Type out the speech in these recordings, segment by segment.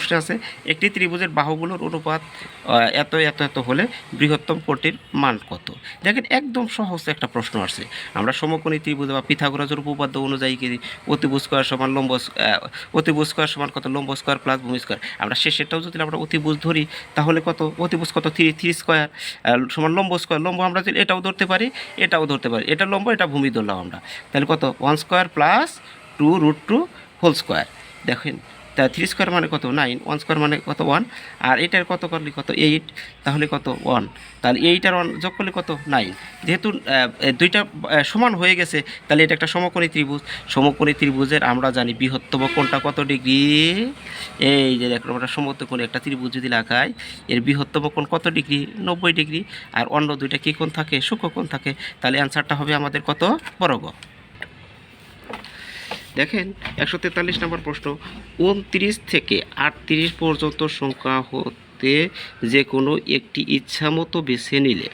প্রশ্ন আছে একটি ত্রিভুজের বাহুগুলোর অনুপাত এত এত এত হলে বৃহত্তম কোণটির মান কত। দেখেন একদম সহজ একটা প্রশ্ন আসছে। আমরা সমকোণী ত্রিভুজ বা পিথাগোরাসের উপপাদ্য অনুযায়ী কি অতিভুজ স্কয়ার সমান লম্ব অতিভুজ স্কয়ার সমান কত লম্ব স্কয়ার প্লাস ভূমি স্কয়ার। আমরা শেষেরটাও যদি আমরা অতিভুজ ধরি তাহলে কত অতিভুজ কত 3 স্কয়ার সমান লম্ব স্কয়ার। লম্ব আমরা যদি এটাও ধরতে পারি এটাও ধরতে পারি, এটা লম্ব এটা ভূমি ধরলাম আমরা, তাহলে কত 1 স্কয়ার প্লাস 2√2 হোল স্কয়ার। দেখেন তা 3 স্কয়ার মানে কত 9, 1 স্কয়ার মানে কত 1, আর এটার কত করলে কত 8, তাহলে কত 1, তাহলে 8 আর 1 যোগ করলে কত 9। যেহেতু দুইটা সমান হয়ে গেছে তাহলে এটা একটা সমকোণী ত্রিভুজ। সমকোণী ত্রিভুজের আমরা জানি বৃহত্তম কোণটা কত ডিগ্রি। এই যে দেখো আমরা সমকোণী একটা ত্রিভুজ যদি লাগাই এর বৃহত্তম কোণ কত ডিগ্রি 90 ডিগ্রি, আর অন্য দুইটা কী কোণ থাকে সূক্ষ্মকোণ থাকে। তাহলে অ্যান্সারটা হবে আমাদের কত বর্গ। দেখেন 143 নম্বর প্রশ্ন, 29 থেকে 38 পর্যন্ত সংখ্যা হতে যে কোনো একটি ইচ্ছামতো বেছে নিলে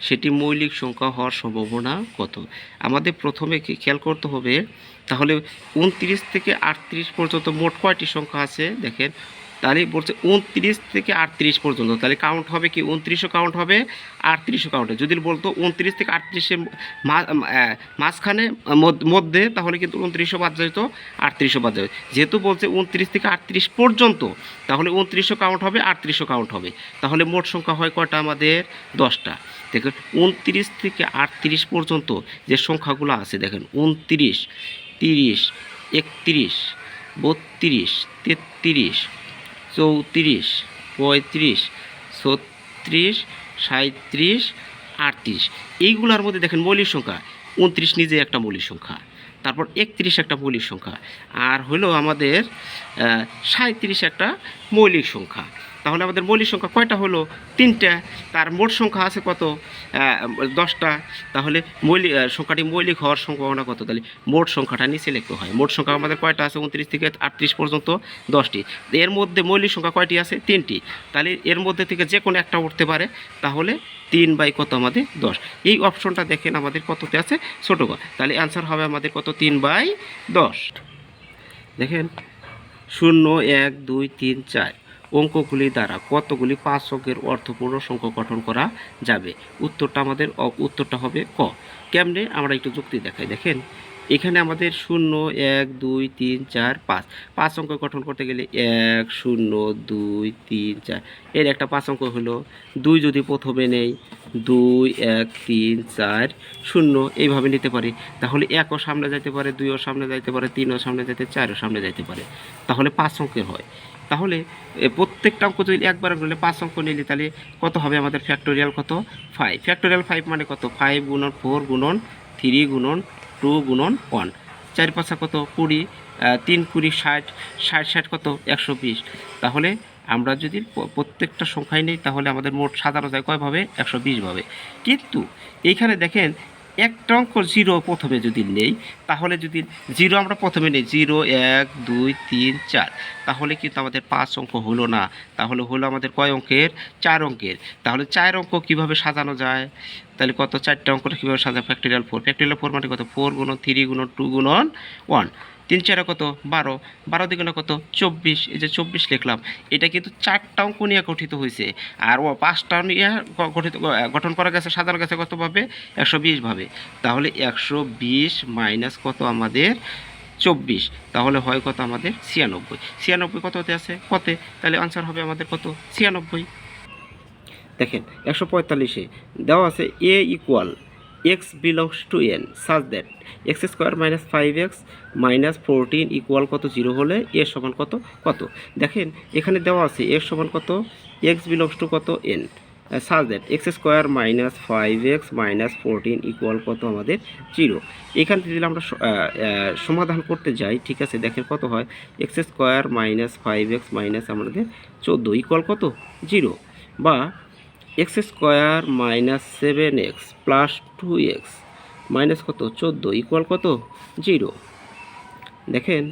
সেটি মৌলিক সংখ্যা হওয়ার সম্ভাবনা কত। আমাদের প্রথমে খেয়াল করতে হবে তাহলে 29 থেকে 38 পর্যন্ত মোট কয়টি সংখ্যা আছে দেখেন। তাহলে বলছে 29 থেকে 38 পর্যন্ত, তাহলে কাউন্ট হবে কি 29ও কাউন্ট হবে 38ও কাউন্ট হবে। যদি বলতো 29 থেকে 38-এর মাঝখানে মধ্যে তাহলে কিন্তু 29ও বাদ যেত 38ও বাদ যাবে। যেহেতু বলছে 29 থেকে 38 পর্যন্ত তাহলে 29ও কাউন্ট হবে 38ও কাউন্ট হবে। তাহলে মোট সংখ্যা হয় কয়টা আমাদের 10টা। দেখুন 29 থেকে 38 পর্যন্ত যে সংখ্যাগুলো আছে দেখেন 29, 30, 31, 32, 33, 34, 35, 36, 37, 38, এইগুলোর মধ্যে দেখেন মৌলিক সংখ্যা 29 নিজে একটা মৌলিক সংখ্যা, তারপর 31 একটা মৌলিক সংখ্যা, আর হলো আমাদের 37 একটা মৌলিক সংখ্যা। তাহলে আমাদের মৌলিক সংখ্যা কয়টা হলো 3টা, তার মোট সংখ্যা আছে কত 10টা। তাহলে মৌলিক সংখ্যাটি মৌলিক হওয়ার সম্ভাবনা কত, তাহলে মোট সংখ্যাটা নিচে লিখতে হয়। মোট সংখ্যা আমাদের কয়টা আছে 29 থেকে 38 পর্যন্ত 10টি, এর মধ্যে মৌলিক সংখ্যা কয়টি আছে 3টি, তাহলে এর মধ্যে থেকে যে কোনো একটা উঠতে পারে। তাহলে 3 বাই কত আমাদের 10, এই অপশনটা দেখেন আমাদের কততে আছে ছোটো ক, তাহলে অ্যান্সার হবে আমাদের কত 3 বাই 10। দেখেন 0, 1, 2, 3, 4 অঙ্কগুলি দ্বারা কতগুলি 5 অঙ্কের অর্থপূর্ণ সংখ্যা গঠন করা যাবে। উত্তরটা হবে ক। কেমনে আমরা একটু যুক্তি দেখাই। দেখেন এখানে আমাদের 0, 1, 2, 3, 4, 5 অঙ্ক গঠন করতে গেলে 1, 0, 2, 3, 4 এর একটা 5 অঙ্ক হলো। 2 যদি প্রথমে নেই 2, 1, 3, 4, 0 এইভাবে নিতে পারি। তাহলে 1ও সামনে যাইতে পারে, 2ও সামনে যাইতে পারে, 3ও সামনে যাইতে, 4ও সামনে যাইতে পারে, তাহলে 5 অঙ্কের হয়। তাহলে প্রত্যেকটা অঙ্ক যদি একবার নিলে 5 অঙ্ক নিলে তাহলে কত হবে আমাদের ফ্যাক্টোরিয়াল কত 5। ফ্যাক্টোরিয়াল 5 মানে কত 5 গুণন 4 গুণন 3 গুণন 2 গুণন 1, 4 5 কত 20, 3 20 60, 60 60 কত 120। তাহলে আমরা যদি প্রত্যেকটা সংখ্যায় নেই তাহলে আমাদের মোট সাজানো যায় কয়ভাবে 120 ভাবে। কিন্তু এইখানে দেখেন একটা অঙ্ক 0 প্রথমে যদি নেই, তাহলে যদি 0 আমরা প্রথমে নেই 0, 1, 2, 3, 4, তাহলে কিন্তু আমাদের 5 অঙ্ক হলো না, তাহলে হলো আমাদের কয় অঙ্কের 4 অঙ্কের। তাহলে 4 অঙ্ক কিভাবে সাজানো যায়, তাহলে কত 4টা অঙ্কটা কীভাবে সাজানো ফ্যাক্টোরিয়াল 4। ফ্যাক্টোরিয়াল 4 মানে কত 4 গুণন 3 গুণন 2 গুণন 1, 3 4 কত 12, 12 দ্বিগুণে কত 24, এই যে 24 লিখলাম। এটা কিন্তু 4টা অঙ্ক নিয়ে গঠিত হয়েছে, আর 5টা নিয়ে গঠন করা গেছে সাজানো গেছে কতভাবে 120 ভাবে। তাহলে 120 মাইনাস কত আমাদের 24, তাহলে হয় কত আমাদের 96। 96 কততে আছে কতে, তাহলে আনসার হবে আমাদের কত 96। দেখেন 145-এ দেওয়া আছে a equal x belongs to n such that x square minus 5x minus 14 equal কত 0 হলে a সমান কত কত। দেখেন এখানে দেওয়া আছে x সমান কত x belongs to কত n such that x square minus 5x minus 14 equal কত আমাদের 0। এখানে যদি আমরা সমাধান করতে যাই, ঠিক আছে, দেখেন কত হয় x square minus 5x minus আমাদের 14 ইকুয়াল কত 0, বা x square minus 7x plus 2x minus কত 14 ইকুয়াল কত 0। দেখেন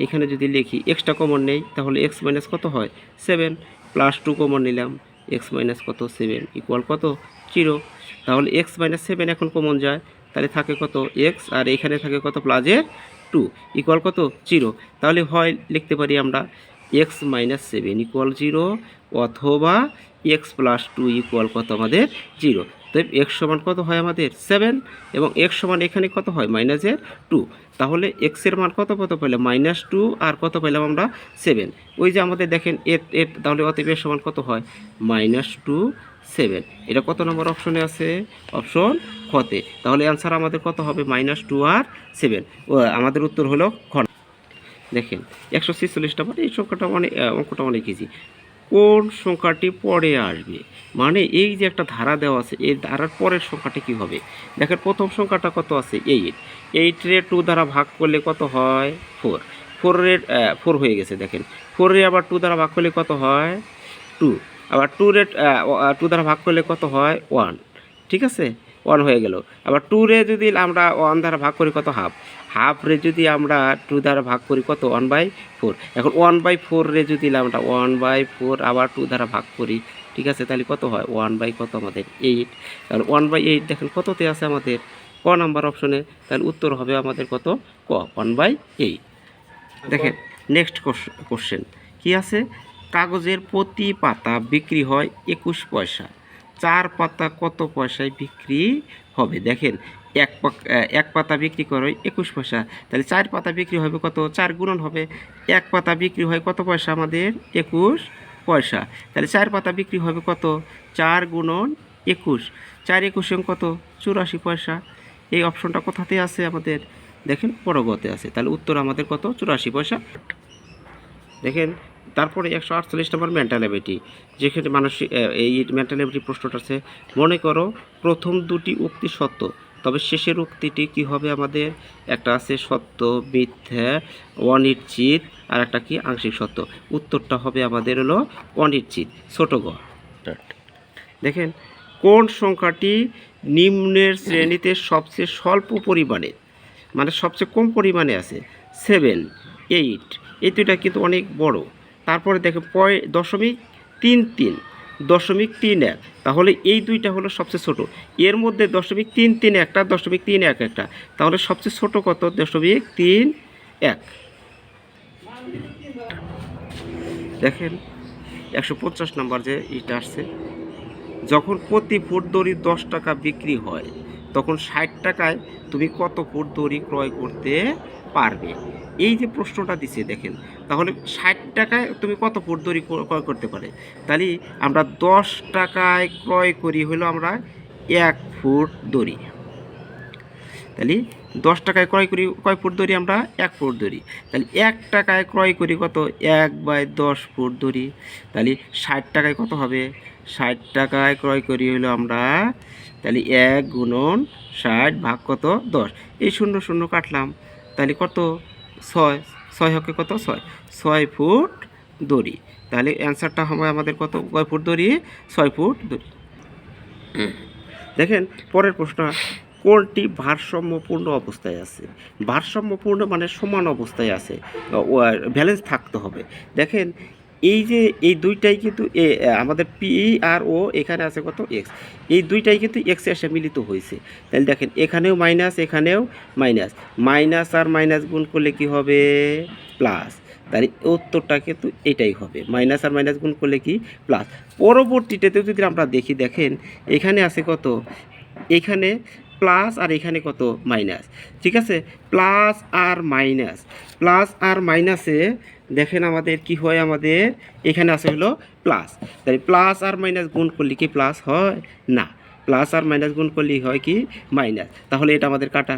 এখানে যদি লিখি এক্সটা কমন নেই তাহলে x মাইনাস কত হয় 7, প্লাস 2 কমন নিলাম x মাইনাস কত 7 ইকুয়াল কত 0। তাহলে x মাইনাস 7 এখন কমন যায়, তাহলে থাকে কত x, আর এখানে থাকে কত প্লাসের 2 ইকুয়াল কত 0। তাহলে হয় লিখতে পারি আমরা এক্স মাইনাস 7 ইকুয়াল 0 অথবা এক্স প্লাস 2 ইকুয়াল কত আমাদের 0। তো এক্স সমান কত হয় আমাদের 7 এবং এক্স সমান এখানে কত হয় -2। তাহলে এক্সের মান কত পেলাম -2 আর কত পেলাম আমরা 7। ওই যে আমাদের দেখেন এর তাহলে অতএব এর সমান কত হয় -2 7। এটা কত নম্বর অপশনে আছে? অপশন খতে। তাহলে অ্যান্সার আমাদের কত হবে -2 আর 7। আমাদের উত্তর হলো খ। দেখেন 146 নম্বর। এই সংখ্যাটা অঙ্কটা অনেক ইজি। কোন সংখ্যাটি পরে আসবে, মানে এই যে একটা ধারা দেওয়া আছে, এই ধারার পরের সংখ্যাটি কি হবে? দেখেন প্রথম সংখ্যাটা কত আছে 8, 8 2 দ্বারা ভাগ করলে কত হয় 4, 4 হয়ে গেছে। দেখেন 4 আবার 2 দ্বারা ভাগ করলে কত হয় 2, আবার 2 দ্বারা ভাগ করলে কত হয় 1, ঠিক আছে 1 হয়ে গেল। আবার 2 যদি আমরা 1 দ্বারা ভাগ করি কত হাফ যদি আমরা 2 দ্বারা ভাগ করি কত 1/4। এখন 1/4 যদি আমরা 1/4 আবার 2 দ্বারা ভাগ করি, ঠিক আছে, তাহলে কত হয় 1 কত আমাদের 8। তাহলে 1/8 দেখেন কততে আছে আমাদের ক নাম্বার অপশনে। তাহলে উত্তর হবে আমাদের কত ক 1/8। দেখেন নেক্সট কোশ্চেন কি আছে? কাগজের প্রতি পাতা বিক্রি হয় 21 পয়সা, 4 পাতা কত পয়সায় বিক্রি হবে? দেখেন এক পাতা বিক্রি করে 21 পয়সা, তাহলে 4 পাতা বিক্রি হবে কত? 4 গুণন হবে। এক পাতা বিক্রি হয় কত পয়সা আমাদের 21 পয়সা, তাহলে 4 পাতা বিক্রি হবে কত? 4 গুণন 21, 4 21 কত 84 পয়সা। এই অপশনটা কোথাতে আছে আমাদের? দেখেন পরগতে আছে। তাহলে উত্তর আমাদের কত 84 পয়সা। দেখেন তারপরে 148 নম্বর মেন্টাল অ্যাবিলিটি, যেখানে মানসিক এই মেন্টাল অ্যাবিলিটি প্রশ্নটা আছে। মনে করো প্রথম দুটি উক্তি সত্য, তবে শেষের উক্তিটি কি হবে আমাদের? একটা আছে সত্য, মিথ্যা, অনিশ্চিত, আর একটা কি আংশিক সত্য। উত্তরটা হবে আমাদের হলো অনিশ্চিত, ছোট গ। দেখেন কোন সংখ্যাটি নিম্নের শ্রেণীতে সবচেয়ে স্বল্প পরিমাণে, মানে সবচেয়ে কম পরিমাণে আছে? 7, 8, এই দুইটা কিন্তু অনেক বড়। তারপরে দেখেন 0.33, 0.31, তাহলে এই দুইটা হলো সবচেয়ে ছোট। এর মধ্যে 0.33 একটা, 0.31 একটা, তাহলে সবচেয়ে ছোট কত? 0.31। দেখেন 150 নম্বর যে এটা আসছে, যখন প্রতি ফুট দড়ি 10 টাকা বিক্রি হয়, তখন 60 টাকায় তুমি কত ফুট দড়ি ক্রয় করতে পারবে? এই যে প্রশ্নটা দিছে দেখেন, তাহলে 60 টাকায় তুমি কত ফুট দড়ি ক্রয় করতে পারে? তাহলে আমরা 10 টাকায় ক্রয় করি হলো আমরা 1 ফুট দড়ি। তাহলে 10 টাকায় ক্রয় করি কয় ফুট দড়ি? আমরা 1 ফুট দড়ি। তাহলে 1 টাকায় ক্রয় করি কত? 1/10 ফুট দড়ি। তাহলে 60 টাকায় কত হবে? 60 টাকায় ক্রয় করি হলো আমরা, তাহলে 1 গুণন 60 ভাগ কত 10, এই 0 0 কাটলাম, তাহলে কত 6, 6 হকে কত 6 ফুট দড়ি। তাহলে অ্যান্সারটা হবে আমাদের কত? কয় ফুট দড়ি? 6 ফুট দড়ি। দেখেন পরের প্রশ্ন, কোনটি ভারসাম্যপূর্ণ অবস্থায় আছে? ভারসাম্যপূর্ণ মানে সমান অবস্থায় আছে, ব্যালেন্স থাকতে হবে। দেখেন এই যে এই দুইটাই কিন্তু আমাদের পি আর ও, এখানে আছে কত এক্স, এই দুইটাই কিন্তু এক্সে এসে মিলিত হয়েছে। তাহলে দেখেন এখানেও মাইনাস, এখানেও মাইনাস, মাইনাস আর মাইনাস গুণ করলে কি হবে? প্লাস। তাহলে উত্তরটা কিন্তু এটাই হবে, মাইনাস আর মাইনাস গুণ করলে কি প্লাস। পরবর্তীতে যদি আমরা দেখি, দেখেন এখানে আছে কত? এখানে প্লাস আর এখানে কত? মাইনাস, ঠিক আছে, প্লাস আর মাইনাস, প্লাস আর মাইনাসে দেখেন আমাদের কি হয়? আমাদের এখানে আছে হলো প্লাস, তাই প্লাস আর মাইনাস গুণ করলে কি প্লাস হয়? না, প্লাস আর মাইনাস গুণ করলেই হয় কি মাইনাস। তাহলে এটা আমাদের কাটা।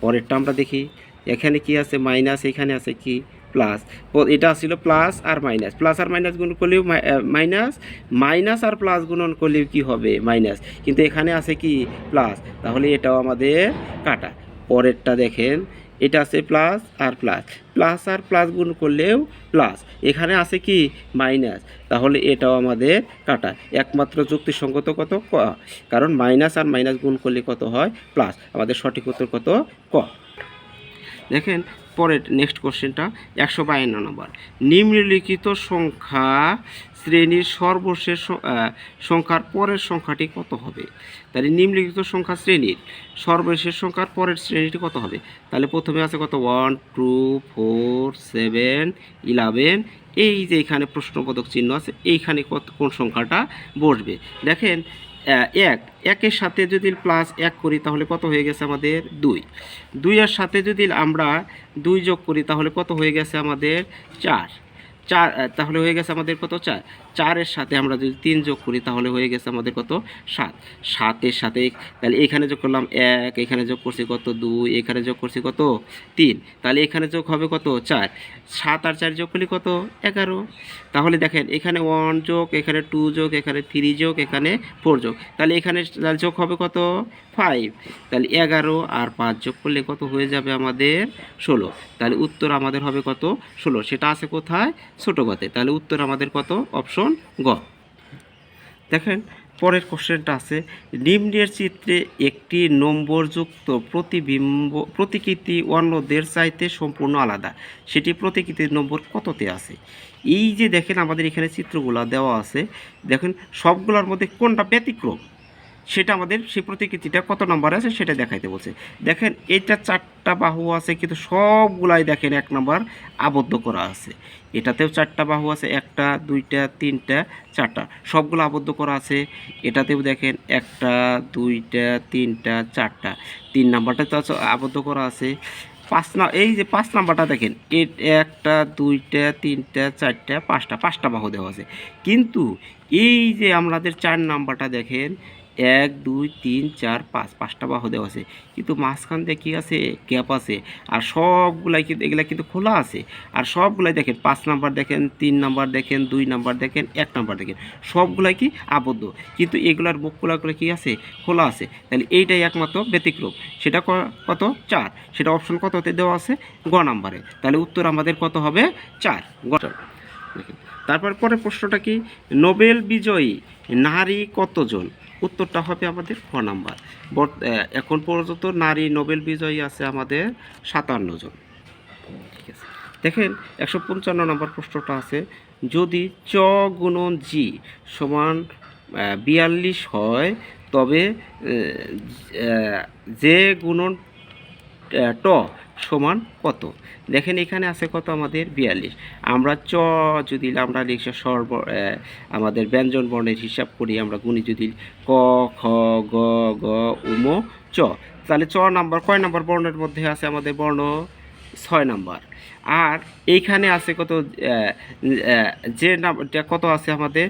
পরেরটা আমরা দেখি, এখানে কি আছে? মাইনাস, এখানে আছে কি প্লাস। এটা ছিল প্লাস আর মাইনাস, প্লাস আর মাইনাস গুণ করলেও মাইনাস, মাইনাস আর প্লাস গুণন করলেও কি হবে? মাইনাস, কিন্তু এখানে আছে কি প্লাস, তাহলে এটাও আমাদের কাটা। পরেরটা দেখেন, এটা আছে প্লাস আর প্লাস, প্লাস আর প্লাস গুণ করলেও প্লাস, এখানে আছে কি মাইনাস, তাহলে এটাও আমাদের কাটা। একমাত্র যুক্তিসঙ্গত কত? ক, কারণ মাইনাস আর মাইনাস গুণ করলে কত হয়? প্লাস। আমাদের সঠিক উত্তর কত? ক। দেখেন পরের নেক্সট কোশ্চেনটা 152 নম্বর, নিম্নলিখিত সংখ্যা শ্রেণীর সর্বশেষ সংখ্যার পরের সংখ্যাটি কত হবে? তাহলে নিম্নলিখিত সংখ্যা শ্রেণীর সর্বশেষ সংখ্যার পরের শ্রেণীটি কত হবে? তাহলে প্রথমে আছে কত? 1 2 4 7 11 এই যে এখানে প্রশ্নবোধক চিহ্ন আছে, এইখানে কোন সংখ্যাটা বসবে। দেখেন একের সাথে যদি প্লাস 1 করি তাহলে কত হয়ে গেছে আমাদের 2। 2 এর সাথে যদি আমরা 2 যোগ করি তাহলে কত হয়ে গেছে আমাদের 4। তাহলে হয়ে গেছে আমাদের কত 4। 4-এর সাথে আমরা যদি 3 যোগ করি তাহলে হয়ে গেছে আমাদের কত 7। 7-এর সাথে তাহলে এখানে যোগ করলাম 1, এখানে যোগ করছি কত 2, এখানে যোগ করছি কত 3, তাহলে এখানে যোগ হবে কত 4। 7 আর 4 যোগ করলে কত 11। তাহলে দেখেন এখানে 1 যোগ, এখানে 2 যোগ, এখানে 3 যোগ, এখানে 4 যোগ, তাহলে এখানে যোগ হবে কত 5। তাহলে 11 আর 5 যোগ করলে কত হয়ে যাবে আমাদের 16। তাহলে উত্তর আমাদের হবে কত 16। সেটা আছে কোথায় ছোট গতে। তাহলে উত্তর আমাদের কত অপশন গ। দেখেন পরের কোশ্চেনটা আছে, নিম্নের চিত্রে একটি নম্বরযুক্ত প্রতিকৃতি অন্যদের চাইতে সম্পূর্ণ আলাদা, সেটি প্রতিকৃতির নম্বর কততে আছে। এই যে দেখেন আমাদের এখানে চিত্রগুলো দেওয়া আছে, দেখেন সবগুলোর মধ্যে কোনটা ব্যতিক্রম সেটা আমাদের সেই প্রতিকৃতিটা কত নম্বর আছে সেটা দেখাইতে বলছে। দেখেন এটা 4টা বাহু আছে কিন্তু সবগুলাই দেখেন 1 নম্বর আবদ্ধ করা আছে। এটাতেও 4টা বাহু আছে, 1টা 2টা 3টা 4টা সবগুলো আবদ্ধ করা আছে। এটাতেও দেখেন 1টা 2টা 3টা 4টা 3 নাম্বারটা তো আবদ্ধ করা আছে। এই যে 5 নাম্বারটা দেখেন 1টা 2টা 3টা 4টা 5টা বাহু দেওয়া আছে। কিন্তু এই যে আমাদের 4 নাম্বারটা দেখেন 1 2 3 4 5 5টা বাহু দেওয়া আছে, কিন্তু মাঝখান দিয়ে কী আছে গ্যাপ আছে। আর সবগুলাই কিন্তু এগুলা কিন্তু খোলা আছে। আর সবগুলাই দেখেন 5 নাম্বার দেখেন, 3 নাম্বার দেখেন, 2 নাম্বার দেখেন, 1 নাম্বার দেখেন, সবগুলাই কি আবদ্ধ, কিন্তু এগুলার মুখগুলো কি আছে খোলা আছে। তাহলে এইটাই একমাত্র ব্যতিক্রম। সেটা কত 4। সেটা অপশন কততে দেওয়া আছে গ নাম্বারে। তাহলে উত্তর আমাদের কত হবে 4 গ। দেখেন তারপর পরের প্রশ্নটা কি, নোবেল বিজয়ী নারী কতজন। উত্তরটা হবে আমাদের ক নাম্বার। এখন পর্যন্ত নারী নোবেল বিজয়ী আছে আমাদের 57 জন। ঠিক আছে, দেখেন 155 নম্বর প্রশ্নটা আছে, যদি চ গুণন জি সমান 42 হয় তবে যে গুণন ট সমান কত। দেখেন এখানে আছে কত আমাদের 42। আমরা চ যদি আমরা লিখছি আমাদের ব্যঞ্জন বর্ণের হিসাব করি, আমরা গুণি যদি ক খ গ গ উম চ, তাহলে চ নাম্বার কয় নাম্বার বর্ণের মধ্যে আছে আমাদের বর্ণ 6 নাম্বার। আর এইখানে আছে কত যে নাম্বারটা কত আছে আমাদের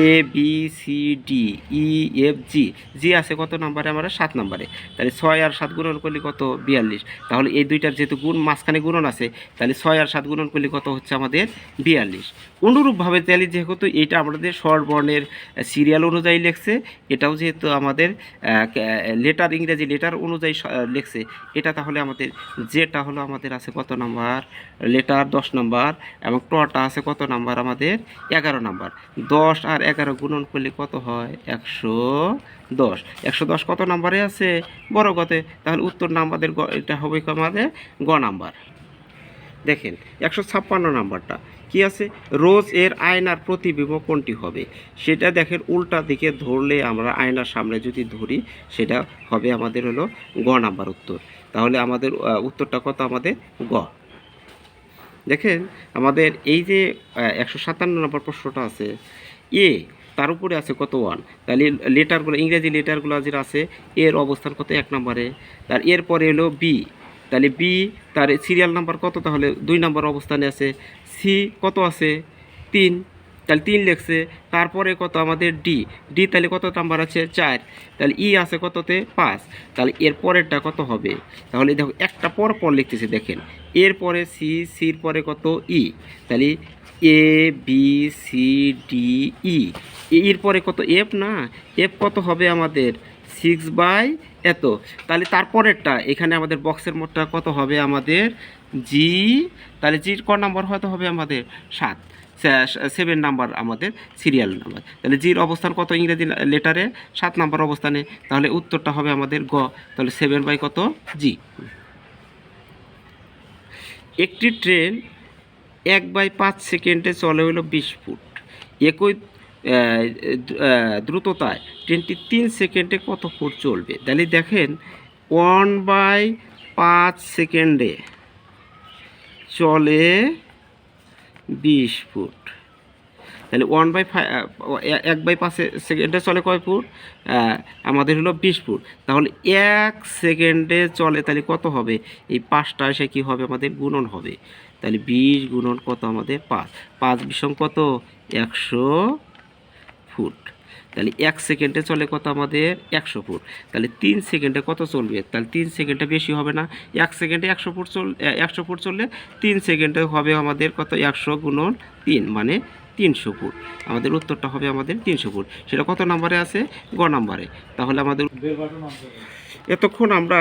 A B C D E F G, G আছে কত নাম্বারে আমরা 7 নাম্বারে। তাহলে 6 আর 7 গুণন করলে কত 42। তাহলে এই দুইটার যেহেতু মাঝখানে গুণন আছে, তাহলে 6 আর 7 গুণন করলে কত হচ্ছে আমাদের 42। অনুরূপভাবে তাহলে যেহেতু এটা আমাদের স্বরবর্ণের সিরিয়াল অনুযায়ী লেখছে, এটাও যেহেতু আমাদের লেটার ইংরেজি লেটার অনুযায়ী লেখছে, এটা তাহলে আমাদের যেটা হলো আমাদের আছে কত নাম্বার লেটার 10 নাম্বার, এবং টটা আছে কত নাম্বার আমাদের 11 নাম্বার। 10 আর 11 গুণন করলে কত হয় 110। 110 কত নাম্বারে আছে বড় গতে, তাহলে উত্তর নাম্বারের এটা হবে আমাদের গ নাম্বার। দেখেন 156 নাম্বারটা কি আছে, রোজ এর আয়নার প্রতিবিম্ব কোনটি হবে। সেটা দেখেন উল্টা দিকে ধরলে আমরা আয়নার সামনে যদি ধরি সেটা হবে আমাদের হলো গ নাম্বার উত্তর। তাহলে আমাদের উত্তরটা কত আমাদের গ। দেখেন আমাদের এই যে 157 নম্বর প্রশ্নটা আছে এ, তার উপরে আছে কত 1। তাহলে লেটারগুলো ইংরেজি লেটারগুলো যেটা আছে এর অবস্থান কত 1 নম্বরে। তার এরপরে হলো বি, তাহলে বি তার সিরিয়াল নাম্বার কত, তাহলে 2 নম্বর অবস্থানে আছে। সি কত আছে 3, তাহলে 3 লিখছে। তারপরে কত আমাদের ডি, ডি তাহলে কত নাম্বার আছে 4। তাহলে ই আছে কততে 5। তাহলে এর পরেরটা কত হবে, তাহলে দেখো একটা পর লিখতেছে দেখেন, এরপরে সি, সির পরে কত ই, তাহলে এ বি সি ডি ই, এর পরে কত এফ না, এফ কত হবে আমাদের 6 এত। তাহলে তারপরেরটা এখানে আমাদের বক্সের মোটটা কত হবে আমাদের জি, তাহলে জির ক নাম্বার হয়তো হবে আমাদের 7 নাম্বার আমাদের সিরিয়াল নাম্বার। তাহলে জির অবস্থান কত ইংরেজি লেটারে 7 নাম্বার অবস্থানে, তাহলে উত্তরটা হবে আমাদের গ। তাহলে 7 কত জি। একটি ট্রেন 1/5 সেকেন্ডে চলে হলো 20 ফুট, একই দ্রুততায় ট্রেনটি 3 সেকেন্ডে কত ফুট চলবে। তাহলে দেখেন 1/5 সেকেন্ডে চলে 20 ফুট। তাহলে 1/5 সেকেন্ডে চলে কয় ফুট? আমাদের হলো 20 ফুট। তাহলে 1 সেকেন্ডে চলে, তাহলে কত হবে? এই 5টা এসে কী হবে? আমাদের গুণন হবে। তাহলে 20 গুণন কত? আমাদের 5। 5 বিষম কত? 100 ফুট। তাহলে 1 সেকেন্ডে চলে কত? আমাদের 100 ফুট। তাহলে 3 সেকেন্ডে কত চলবে? তাহলে 3 সেকেন্ডে বেশি হবে না? 1 সেকেন্ডে 100 ফুট চললে 3 সেকেন্ডে হবে আমাদের কত? 100 গুণন 3 মানে 300 ফুট। আমাদের উত্তরটা হবে আমাদের 300 ফুট। সেটা কত নাম্বারে আছে? গ নাম্বারে। তাহলে আমাদের এতক্ষণ আমরা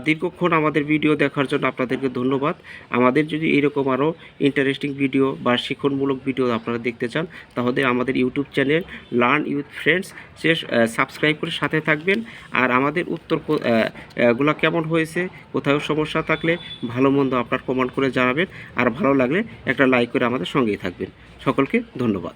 দীর্ঘক্ষণ আমাদের ভিডিও দেখার জন্য আপনাদেরকে ধন্যবাদ। আমাদের যদি এরকম আরও ইন্টারেস্টিং ভিডিও বা শিক্ষণমূলক ভিডিও আপনারা দেখতে চান, তাহলে আমাদের YouTube channel learn with friends say subscribe করে সাথে থাকবেন। আর আমাদের উত্তর গুলো কেমন হয়েছে, কোথাও সমস্যা থাকলে ভালো মন্দ আপনার কমেন্ট করে জানাবেন। আর ভালো লাগলে একটা লাইক করে আমাদের সঙ্গেই থাকবেন। সকলকে ধন্যবাদ।